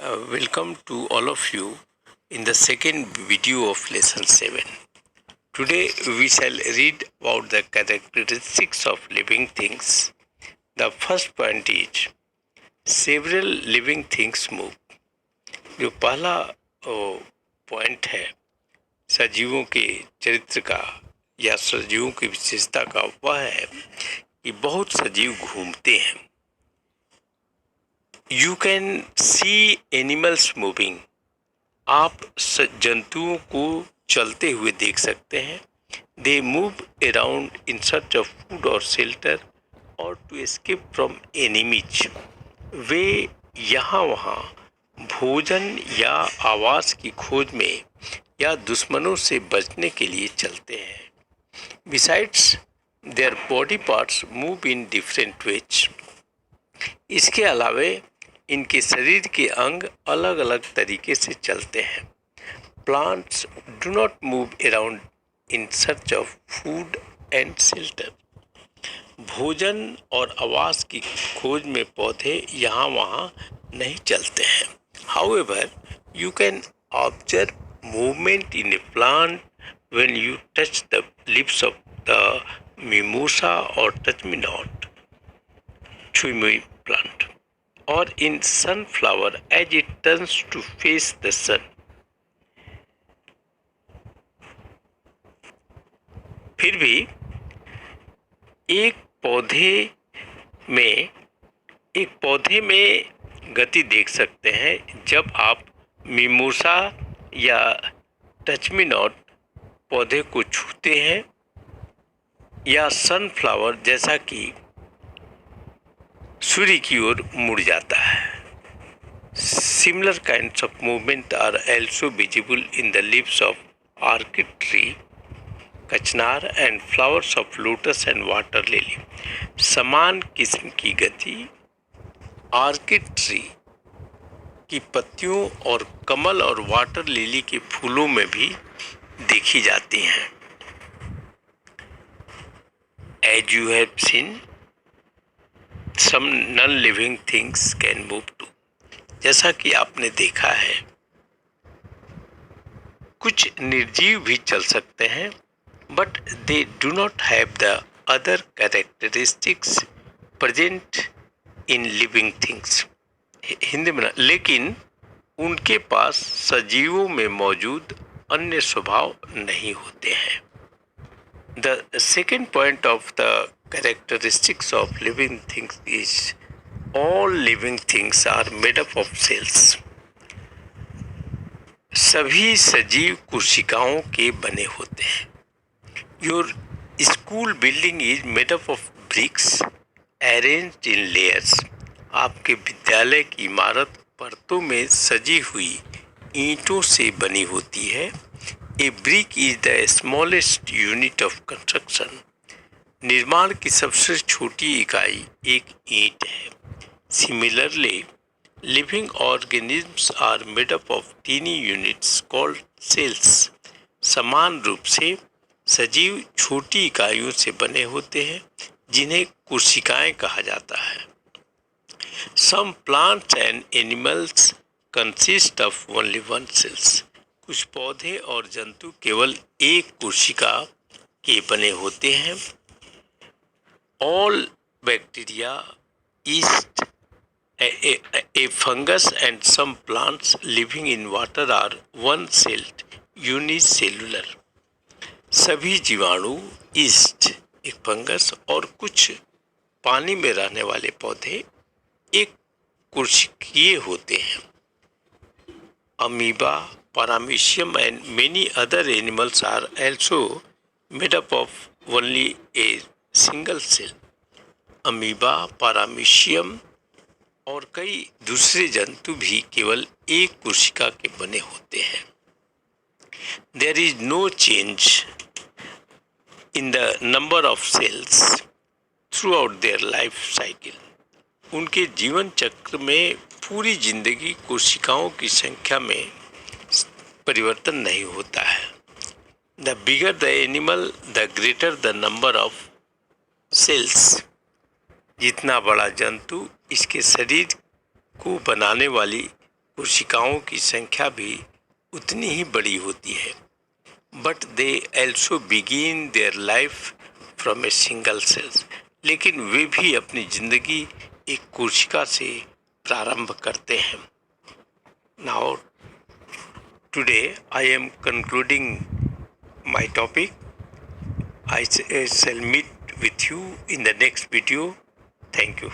Welcome to all of you in the second video of lesson 7. Today we shall read about the characteristics of living things. The first point is several living things move. जो पहला point है सजीवों के चरित्र का या सजीवों की विशेषता का वह है कि बहुत सजीव घूमते हैं. You can see animals moving. आप जंतुओं को चलते हुए देख सकते हैं. They move around in search of food or shelter or to escape from enemies. वे यहाँ वहाँ भोजन या आवास की खोज में या दुश्मनों से बचने के लिए चलते हैं. Besides, their body parts move in different ways. इसके अलावे इनके शरीर के अंग अलग अलग तरीके से चलते हैं. Plants do not move around in search of food and shelter. भोजन और आवास की खोज में पौधे यहाँ वहाँ नहीं चलते हैं. However, you can observe movement in a plant when you touch the leaves of the mimosa or touch me not chui plant, or in sunflower as it turns to face the sun. फिर भी एक पौधे में गति देख सकते हैं जब आप मिमोसा या टच मी नॉट पौधे को छूते हैं या सनफ्लावर जैसा कि सूर्य की ओर मुड़ जाता है. Similar kinds of movement are also visible in the leaves of orchid tree, कचनार and flowers of lotus and water lily. समान किस्म की गति ऑर्किड ट्री की पत्तियों और कमल और वाटर लिली के फूलों में भी देखी जाती हैं. As you have seen, some non-living things can move too. जैसा कि आपने देखा है कुछ निर्जीव भी चल सकते हैं, but they do not have the other characteristics present in living things. Hindi में लेकिन उनके पास सजीवों में मौजूद अन्य स्वभाव नहीं होते हैं. The second point of the characteristics of living things is all living things are made up of cells. सभी सजीव कोशिकाओं के बने होते हैं. Your school building is made up of bricks arranged in layers. आपके विद्यालय की इमारत परतों में सजी हुई ईंटों से बनी होती है. A brick is the smallest unit of construction. निर्माण की सबसे छोटी इकाई एक ईंट है. Similarly, living organisms are made up of teeny units called cells. समान रूप से सजीव छोटी इकाइयों से बने होते हैं जिन्हें कोशिकाएं कहा जाता है. Some plants and animals consist of only one cells. कुछ पौधे और जंतु केवल एक कोशिका के बने होते हैं. All bacteria, yeast, a fungus and some plants living in water are one-celled, unicellular. सभी जीवाणु, यीस्ट, एक फंगस और कुछ पानी में रहने वाले पौधे एक कोशिकीय होते हैं. Amoeba, paramecium and many other animals are also made up of only a single cell. Amoeba, paramecium और कई दूसरे जंतु भी केवल एक कोशिका के बने होते हैं. There is no change in the number of cells throughout their life cycle. उनके जीवन चक्र में पूरी जिंदगी कोशिकाओं की संख्या में परिवर्तन नहीं होता है. The bigger the animal, the greater the number of cells. जितना बड़ा जंतु इसके शरीर को बनाने वाली कोशिकाओं की संख्या भी उतनी ही बड़ी होती है, but they also begin their life from a single cells. लेकिन वे भी अपनी जिंदगी एक कोशिका से प्रारंभ करते हैं. Now today I am concluding my topic. I shall meet with you in the next video. Thank you.